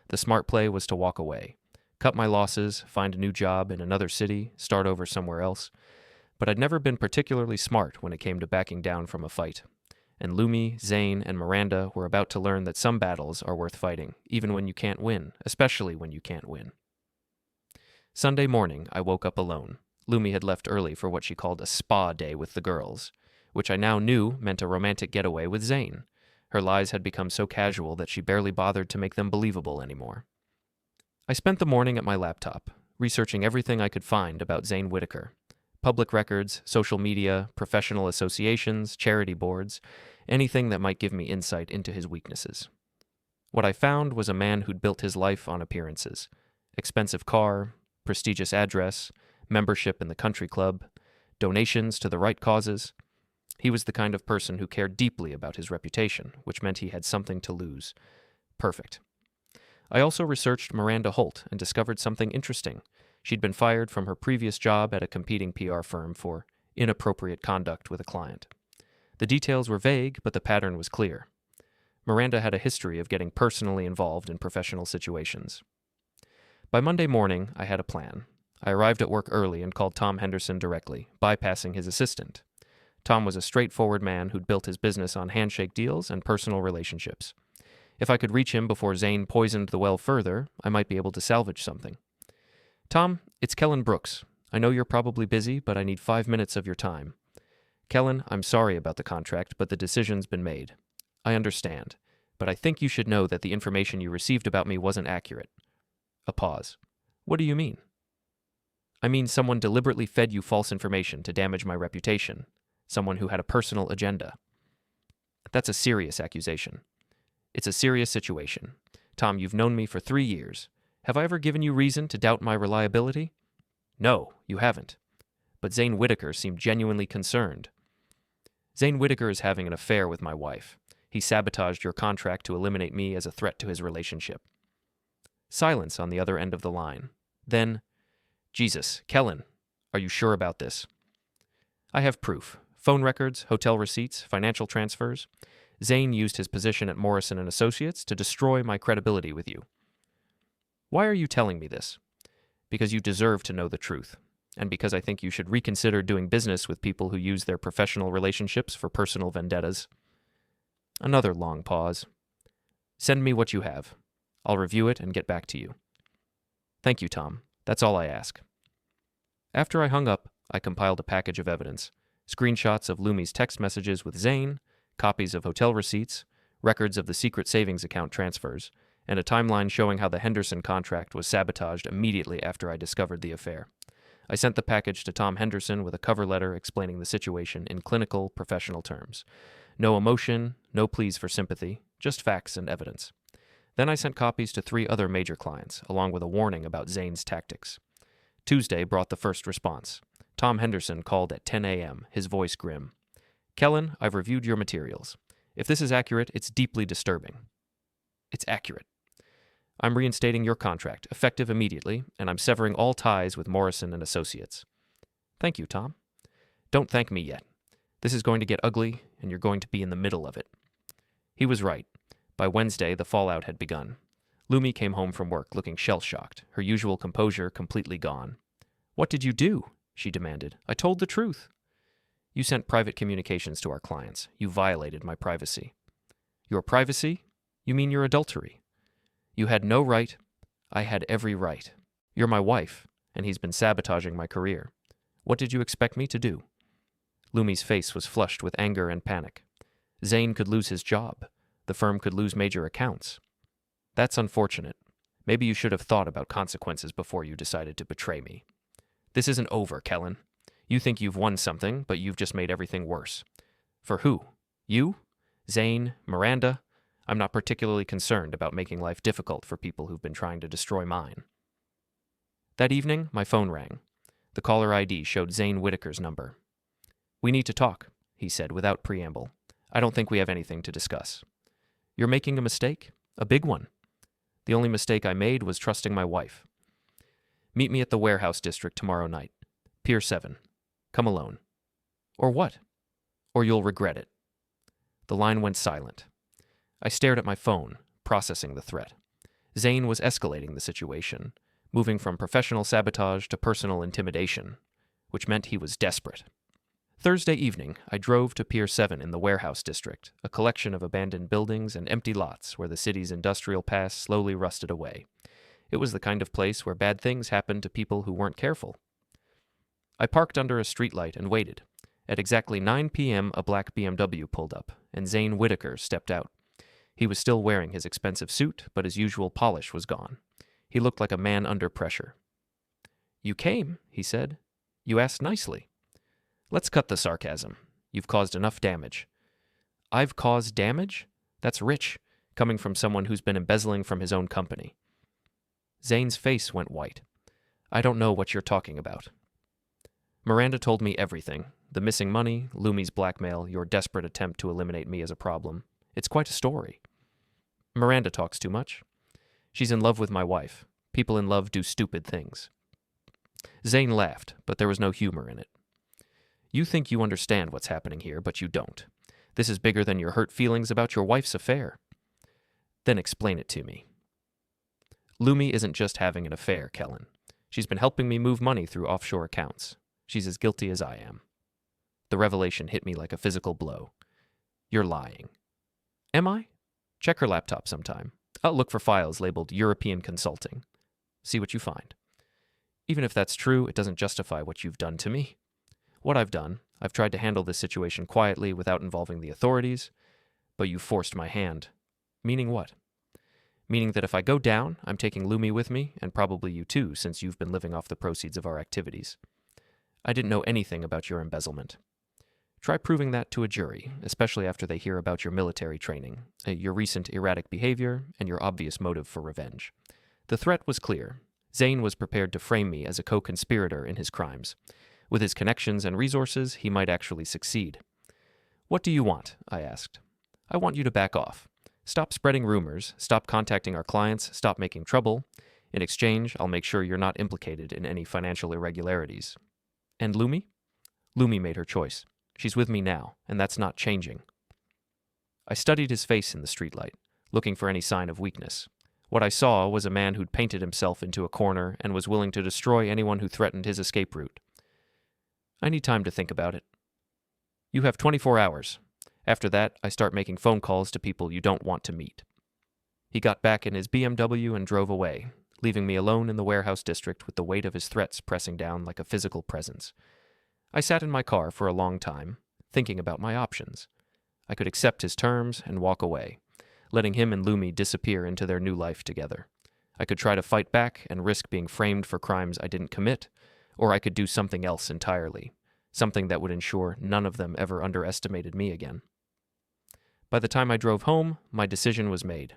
A: The smart play was to walk away, cut my losses, find a new job in another city, start over somewhere else. But I'd never been particularly smart when it came to backing down from a fight. And Lumi, Zane, and Miranda were about to learn that some battles are worth fighting, even when you can't win, especially when you can't win. Sunday morning, I woke up alone. Lumi had left early for what she called a spa day with the girls, which I now knew meant a romantic getaway with Zane. Her lies had become so casual that she barely bothered to make them believable anymore. I spent the morning at my laptop, researching everything I could find about Zane Whitaker. Public records, social media, professional associations, charity boards, anything that might give me insight into his weaknesses. What I found was a man who'd built his life on appearances. Expensive car, prestigious address, membership in the country club, donations to the right causes. He was the kind of person who cared deeply about his reputation, which meant he had something to lose. Perfect. I also researched Miranda Holt and discovered something interesting. She'd been fired from her previous job at a competing PR firm for inappropriate conduct with a client. The details were vague, but the pattern was clear. Miranda had a history of getting personally involved in professional situations. By Monday morning, I had a plan. I arrived at work early and called Tom Henderson directly, bypassing his assistant. Tom was a straightforward man who'd built his business on handshake deals and personal relationships. If I could reach him before Zane poisoned the well further, I might be able to salvage something. Tom, it's Kellen Brooks. I know you're probably busy, but I need 5 minutes of your time. Kellen, I'm sorry about the contract, but the decision's been made. I understand, but I think you should know that the information you received about me wasn't accurate. A pause. What do you mean? I mean someone deliberately fed you false information to damage my reputation. Someone who had a personal agenda. That's a serious accusation. It's a serious situation. Tom, you've known me for 3 years. Have I ever given you reason to doubt my reliability? No, you haven't. But Zane Whitaker seemed genuinely concerned. Zane Whitaker is having an affair with my wife. He sabotaged your contract to eliminate me as a threat to his relationship. Silence on the other end of the line. Then, Jesus, Kellen, are you sure about this? I have proof. Phone records, hotel receipts, financial transfers. Zane used his position at Morrison and Associates to destroy my credibility with you. Why are you telling me this? Because you deserve to know the truth, and because I think you should reconsider doing business with people who use their professional relationships for personal vendettas. Another long pause. Send me what you have. I'll review it and get back to you. Thank you, Tom. That's all I ask. After I hung up, I compiled a package of evidence. Screenshots of Lumi's text messages with Zane, copies of hotel receipts, records of the secret savings account transfers, and a timeline showing how the Henderson contract was sabotaged immediately after I discovered the affair. I sent the package to Tom Henderson with a cover letter explaining the situation in clinical, professional terms. No emotion, no pleas for sympathy, just facts and evidence. Then I sent copies to 3 other major clients, along with a warning about Zane's tactics. Tuesday brought the first response. Tom Henderson called at 10 a.m., his voice grim. "Kellen, I've reviewed your materials. If this is accurate, it's deeply disturbing." "It's accurate." "I'm reinstating your contract, effective immediately, and I'm severing all ties with Morrison and Associates." "Thank you, Tom." "Don't thank me yet. This is going to get ugly, and you're going to be in the middle of it." He was right. By Wednesday, the fallout had begun. Lumi came home from work looking shell-shocked, her usual composure completely gone. "What did you do?" she demanded. "I told the truth." "You sent private communications to our clients. You violated my privacy." "Your privacy? You mean your adultery?" "You had no right. I had every right. You're my wife, and he's been sabotaging my career. What did you expect me to do?" Lumi's face was flushed with anger and panic. Zane could lose his job. The firm could lose major accounts. "That's unfortunate. Maybe you should have thought about consequences before you decided to betray me." "This isn't over, Kellen. You think you've won something, but you've just made everything worse." "For who? You? Zane? Miranda? I'm not particularly concerned about making life difficult for people who've been trying to destroy mine." That evening, my phone rang. The caller ID showed Zane Whitaker's number. "We need to talk," he said without preamble. "I don't think we have anything to discuss." "You're making a mistake? A big one." "The only mistake I made was trusting my wife." "Meet me at the warehouse district tomorrow night. Pier 7. Come alone." "Or what?" "Or you'll regret it." The line went silent. I stared at my phone, processing the threat. Zane was escalating the situation, moving from professional sabotage to personal intimidation, which meant he was desperate. Thursday evening, I drove to Pier 7 in the warehouse district, a collection of abandoned buildings and empty lots where the city's industrial past slowly rusted away. It was the kind of place where bad things happened to people who weren't careful. I parked under a streetlight and waited. At exactly 9 p.m., a black BMW pulled up, and Zane Whitaker stepped out. He was still wearing his expensive suit, but his usual polish was gone. He looked like a man under pressure. "You came," he said. "You asked nicely." "Let's cut the sarcasm. You've caused enough damage." "I've caused damage? That's rich, coming from someone who's been embezzling from his own company." Zane's face went white. "I don't know what you're talking about." "Miranda told me everything. The missing money, Lumi's blackmail, your desperate attempt to eliminate me as a problem. It's quite a story." "Miranda talks too much. She's in love with my wife. People in love do stupid things." Zane laughed, but there was no humor in it. "You think you understand what's happening here, but you don't. This is bigger than your hurt feelings about your wife's affair." "Then explain it to me." "Lumi isn't just having an affair, Kellen. She's been helping me move money through offshore accounts. She's as guilty as I am." The revelation hit me like a physical blow. "You're lying." "Am I? Check her laptop sometime. I'll look for files labeled European Consulting. See what you find. Even if that's true, it doesn't justify what you've done to me. What I've done, I've tried to handle this situation quietly without involving the authorities, but you forced my hand." "Meaning what?" "Meaning that if I go down, I'm taking Lumi with me, and probably you too, since you've been living off the proceeds of our activities. I didn't know anything about your embezzlement. Try proving that to a jury, especially after they hear about your military training, your recent erratic behavior, and your obvious motive for revenge." The threat was clear. Zane was prepared to frame me as a co-conspirator in his crimes. With his connections and resources, he might actually succeed. "What do you want?" I asked. "I want you to back off. Stop spreading rumors, stop contacting our clients, stop making trouble. In exchange, I'll make sure you're not implicated in any financial irregularities." "And Lumi?" "Lumi made her choice. She's with me now, and that's not changing." I studied his face in the streetlight, looking for any sign of weakness. What I saw was a man who'd painted himself into a corner and was willing to destroy anyone who threatened his escape route. "I need time to think about it." "You have 24 hours. After that, I start making phone calls to people you don't want to meet." He got back in his BMW and drove away, leaving me alone in the warehouse district with the weight of his threats pressing down like a physical presence. I sat in my car for a long time, thinking about my options. I could accept his terms and walk away, letting him and Lumi disappear into their new life together. I could try to fight back and risk being framed for crimes I didn't commit, or I could do something else entirely, something that would ensure none of them ever underestimated me again. By the time I drove home, my decision was made.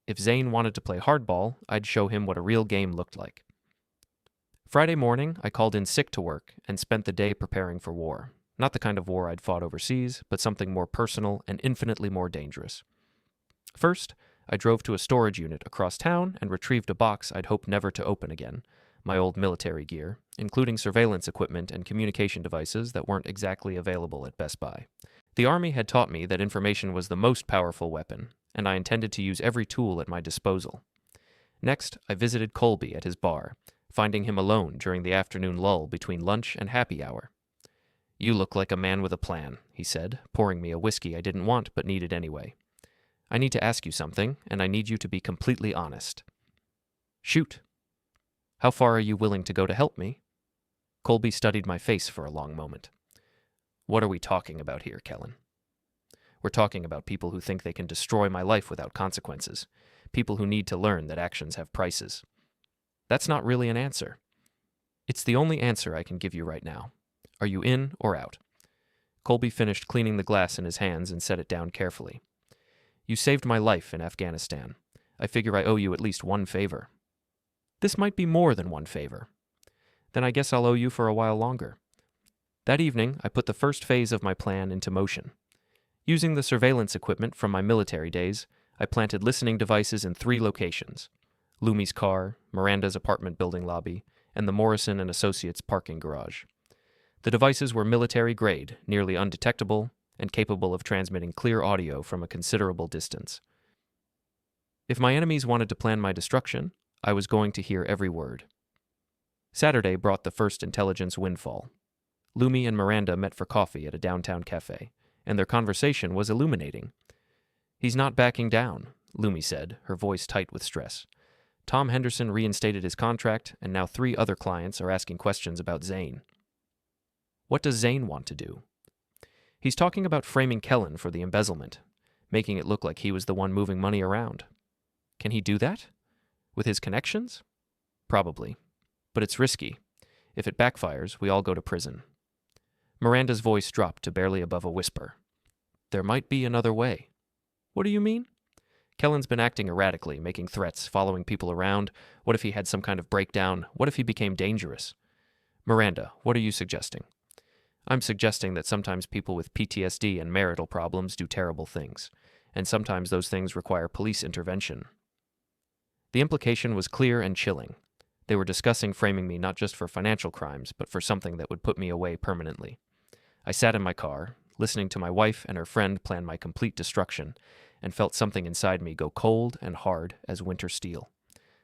A: If Zane wanted to play hardball, I'd show him what a real game looked like. Friday morning, I called in sick to work and spent the day preparing for war. Not the kind of war I'd fought overseas, but something more personal and infinitely more dangerous. First, I drove to a storage unit across town and retrieved a box I'd hoped never to open again, my old military gear, including surveillance equipment and communication devices that weren't exactly available at Best Buy. The Army had taught me that information was the most powerful weapon, and I intended to use every tool at my disposal. Next, I visited Colby at his bar, finding him alone during the afternoon lull between lunch and happy hour. "You look like a man with a plan," he said, pouring me a whiskey I didn't want but needed anyway. "I need to ask you something, and I need you to be completely honest." "Shoot." "How far are you willing to go to help me?" Colby studied my face for a long moment. "What are we talking about here, Kellen?" "We're talking about people who think they can destroy my life without consequences. People who need to learn that actions have prices." "That's not really an answer." "It's the only answer I can give you right now. Are you in or out?" Colby finished cleaning the glass in his hands and set it down carefully. "You saved my life in Afghanistan. I figure I owe you at least one favor." "This might be more than one favor." "Then I guess I'll owe you for a while longer." That evening, I put the first phase of my plan into motion. Using the surveillance equipment from my military days, I planted listening devices in 3 locations: Lumi's car, Miranda's apartment building lobby, and the Morrison and Associates parking garage. The devices were military-grade, nearly undetectable, and capable of transmitting clear audio from a considerable distance. If my enemies wanted to plan my destruction, I was going to hear every word. Saturday brought the first intelligence windfall. Lumi and Miranda met for coffee at a downtown cafe, and their conversation was illuminating. "He's not backing down," Lumi said, her voice tight with stress. "Tom Henderson reinstated his contract, and now 3 other clients are asking questions about Zane." "What does Zane want to do?" "He's talking about framing Kellen for the embezzlement, making it look like he was the one moving money around." "Can he do that? With his connections?" "Probably. But it's risky. If it backfires, we all go to prison." Miranda's voice dropped to barely above a whisper. "There might be another way." "What do you mean?" "Kellen's been acting erratically, making threats, following people around. What if he had some kind of breakdown? What if he became dangerous?" "Miranda, what are you suggesting?" "I'm suggesting that sometimes people with PTSD and marital problems do terrible things, and sometimes those things require police intervention." The implication was clear and chilling. They were discussing framing me not just for financial crimes, but for something that would put me away permanently. I sat in my car, listening to my wife and her friend plan my complete destruction, and felt something inside me go cold and hard as winter steel.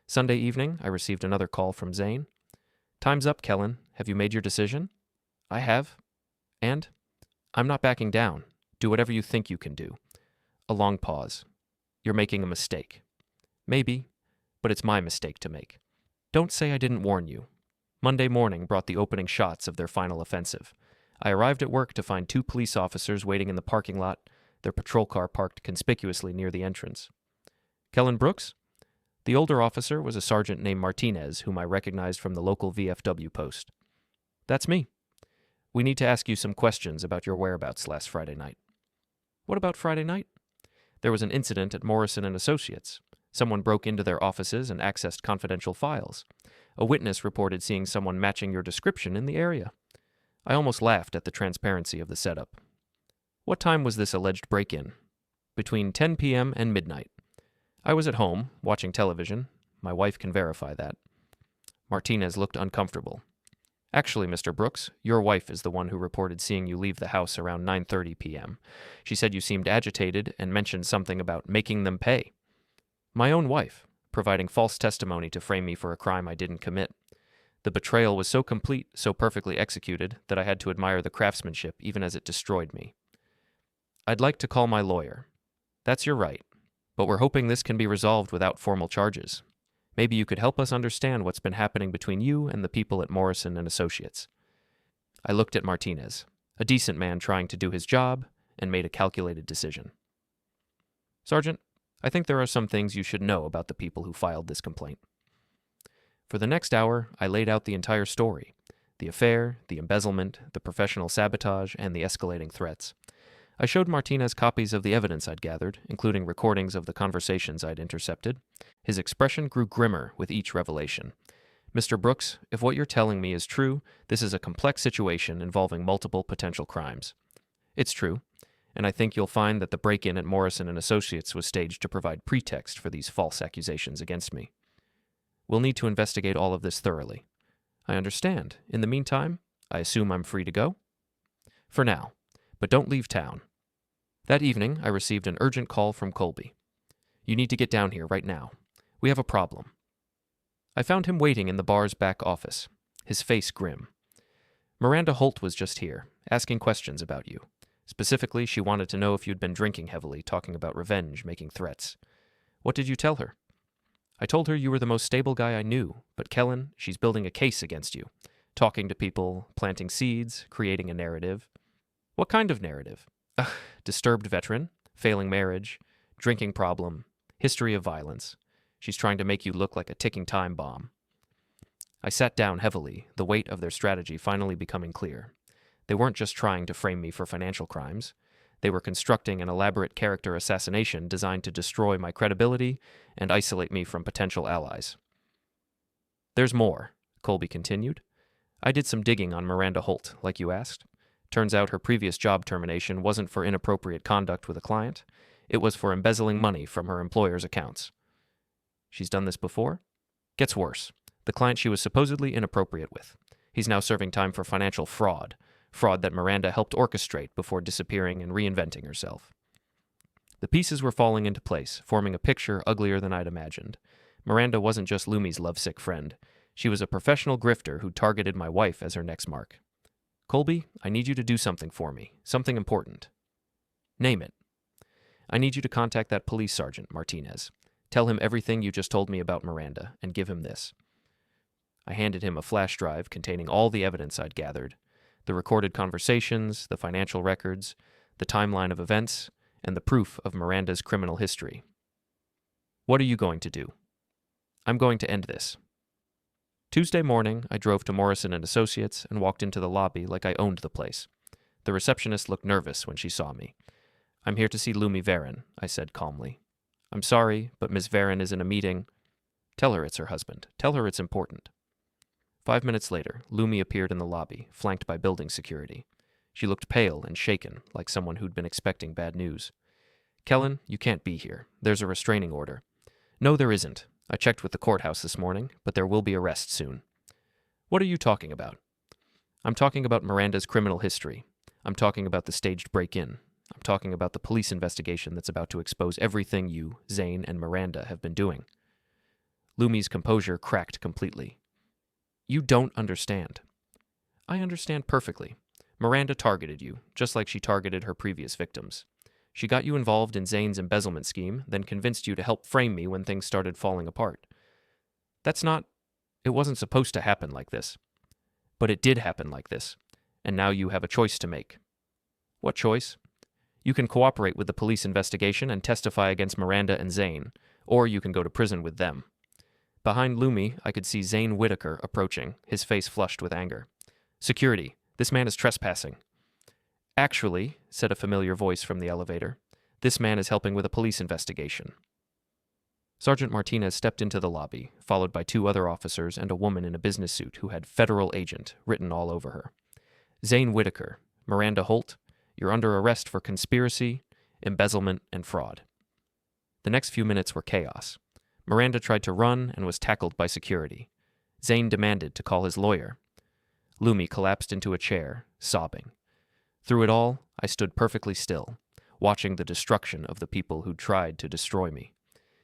A: Sunday evening, I received another call from Zane. "Time's up, Kellen. Have you made your decision?" "I have." "And?" "I'm not backing down. Do whatever you think you can do." A long pause. "You're making a mistake." "Maybe, but it's my mistake to make." "Don't say I didn't warn you." Monday morning brought the opening shots of their final offensive. I arrived at work to find 2 police officers waiting in the parking lot, their patrol car parked conspicuously near the entrance. "Kellen Brooks?" The older officer was a sergeant named Martinez, whom I recognized from the local VFW post. "That's me. We need to ask you some questions about your whereabouts last Friday night." "What about Friday night?" "There was an incident at Morrison and Associates. Someone broke into their offices and accessed confidential files. A witness reported seeing someone matching your description in the area." I almost laughed at the transparency of the setup. "What time was this alleged break-in?" "Between 10 p.m. and midnight. I was at home, watching television. My wife can verify that." Martinez looked uncomfortable. "Actually, Mr. Brooks, your wife is the one who reported seeing you leave the house around 9:30 p.m. She said you seemed agitated and mentioned something about making them pay." "My own wife, providing false testimony to frame me for a crime I didn't commit. The betrayal was so complete, so perfectly executed, that I had to admire the craftsmanship even as it destroyed me." "I'd like to call my lawyer." "That's your right, but we're hoping this can be resolved without formal charges. Maybe you could help us understand what's been happening between you and the people at Morrison and Associates." I looked at Martinez, a decent man trying to do his job, and made a calculated decision. Sergeant, I think there are some things you should know about the people who filed this complaint. For the next hour, I laid out the entire story: the affair, the embezzlement, the professional sabotage, and the escalating threats. I showed Martinez copies of the evidence I'd gathered, including recordings of the conversations I'd intercepted. His expression grew grimmer with each revelation. Mr. Brooks, if what you're telling me is true, this is a complex situation involving multiple potential crimes. It's true, and I think you'll find that the break-in at Morrison & Associates was staged to provide pretext for these false accusations against me. We'll need to investigate all of this thoroughly. I understand. In the meantime, I assume I'm free to go? For now, but don't leave town. That evening, I received an urgent call from Colby. You need to get down here right now. We have a problem. I found him waiting in the bar's back office, his face grim. Miranda Holt was just here, asking questions about you. Specifically, she wanted to know if you'd been drinking heavily, talking about revenge, making threats. What did you tell her? I told her you were the most stable guy I knew, but Kellen, she's building a case against you. Talking to people, planting seeds, creating a narrative. What kind of narrative? Disturbed veteran, failing marriage, drinking problem, history of violence. She's trying to make you look like a ticking time bomb. I sat down heavily, the weight of their strategy finally becoming clear. They weren't just trying to frame me for financial crimes. They were constructing an elaborate character assassination designed to destroy my credibility and isolate me from potential allies. There's more, Colby continued. I did some digging on Miranda Holt, like you asked. Turns out her previous job termination wasn't for inappropriate conduct with a client. It was for embezzling money from her employer's accounts. She's done this before? Gets worse. The client she was supposedly inappropriate with. He's now serving time for financial fraud that Miranda helped orchestrate before disappearing and reinventing herself. The pieces were falling into place, forming a picture uglier than I'd imagined. Miranda wasn't just Lumi's lovesick friend. She was a professional grifter who targeted my wife as her next mark. Colby, I need you to do something for me, something important. Name it. I need you to contact that police sergeant, Martinez. Tell him everything you just told me about Miranda, and give him this. I handed him a flash drive containing all the evidence I'd gathered: the recorded conversations, the financial records, the timeline of events, and the proof of Miranda's criminal history. What are you going to do? I'm going to end this. Tuesday morning, I drove to Morrison & Associates and walked into the lobby like I owned the place. The receptionist looked nervous when she saw me. I'm here to see Lumi Varon, I said calmly. I'm sorry, but Miss Varon is in a meeting. Tell her it's her husband. Tell her it's important. 5 minutes later, Lumi appeared in the lobby, flanked by building security. She looked pale and shaken, like someone who'd been expecting bad news. Kellen, you can't be here. There's a restraining order. No, there isn't. I checked with the courthouse this morning, but there will be arrests soon. What are you talking about? I'm talking about Miranda's criminal history. I'm talking about the staged break-in. I'm talking about the police investigation that's about to expose everything you, Zane, and Miranda have been doing. Lumi's composure cracked completely. You don't understand. I understand perfectly. Miranda targeted you, just like she targeted her previous victims. She got you involved in Zane's embezzlement scheme, then convinced you to help frame me when things started falling apart. It wasn't supposed to happen like this. But it did happen like this, and now you have a choice to make. What choice? You can cooperate with the police investigation and testify against Miranda and Zane, or you can go to prison with them. Behind Lumi, I could see Zane Whitaker approaching, his face flushed with anger. Security, this man is trespassing. Actually, said a familiar voice from the elevator, this man is helping with a police investigation. Sergeant Martinez stepped into the lobby, followed by 2 other officers and a woman in a business suit who had federal agent written all over her. Zane Whitaker, Miranda Holt, you're under arrest for conspiracy, embezzlement, and fraud. The next few minutes were chaos. Miranda tried to run and was tackled by security. Zane demanded to call his lawyer. Lumi collapsed into a chair, sobbing. Through it all, I stood perfectly still, watching the destruction of the people who'd tried to destroy me.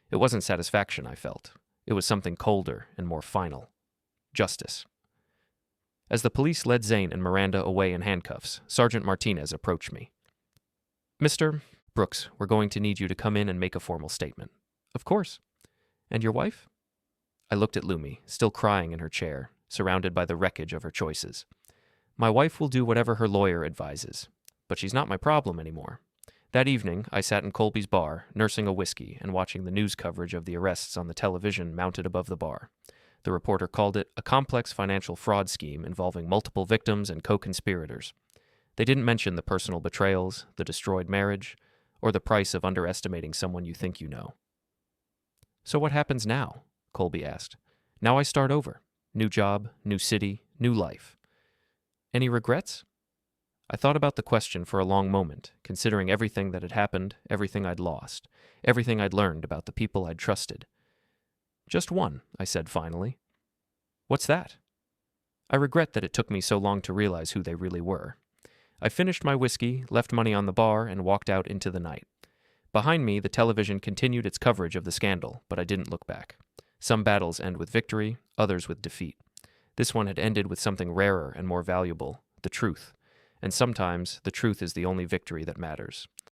A: It wasn't satisfaction I felt. It was something colder and more final. Justice. As the police led Zane and Miranda away in handcuffs, Sergeant Martinez approached me. Mr. Brooks, we're going to need you to come in and make a formal statement. Of course. And your wife? I looked at Lumi, still crying in her chair, surrounded by the wreckage of her choices. My wife will do whatever her lawyer advises, but she's not my problem anymore. That evening, I sat in Colby's bar, nursing a whiskey and watching the news coverage of the arrests on the television mounted above the bar. The reporter called it a complex financial fraud scheme involving multiple victims and co-conspirators. They didn't mention the personal betrayals, the destroyed marriage, or the price of underestimating someone you think you know. So what happens now? Colby asked. Now I start over. New job, new city, new life. Any regrets? I thought about the question for a long moment, considering everything that had happened, everything I'd lost, everything I'd learned about the people I'd trusted. Just one, I said finally. What's that? I regret that it took me so long to realize who they really were. I finished my whiskey, left money on the bar, and walked out into the night. Behind me, the television continued its coverage of the scandal, but I didn't look back. Some battles end with victory, others with defeat. This one had ended with something rarer and more valuable, the truth. And sometimes, the truth is the only victory that matters.